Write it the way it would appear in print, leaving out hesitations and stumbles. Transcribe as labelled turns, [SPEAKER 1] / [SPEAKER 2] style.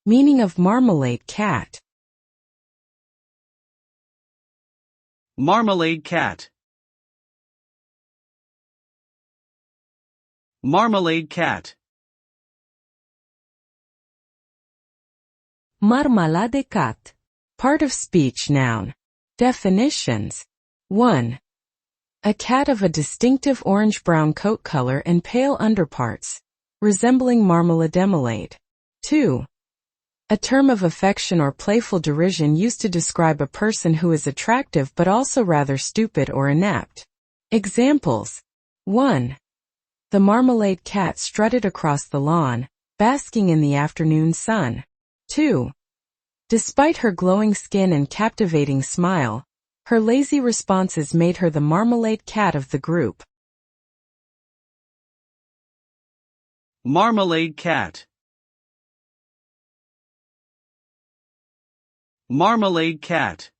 [SPEAKER 1] Meaning of marmalade cat.
[SPEAKER 2] Marmalade cat. Marmalade cat.
[SPEAKER 1] Marmalade cat. Part of speech noun. Definitions. 1. A cat of a distinctive orange-brown coat color and pale underparts, resembling marmalade. 2. A term of affection or playful derision used to describe a person who is attractive but also rather stupid or inept. Examples. 1. The marmalade cat strutted across the lawn, basking in the afternoon sun. 2. Despite her glowing skin and captivating smile, her lazy responses made her the marmalade cat of the group.
[SPEAKER 2] Marmalade cat. Marmalade cat.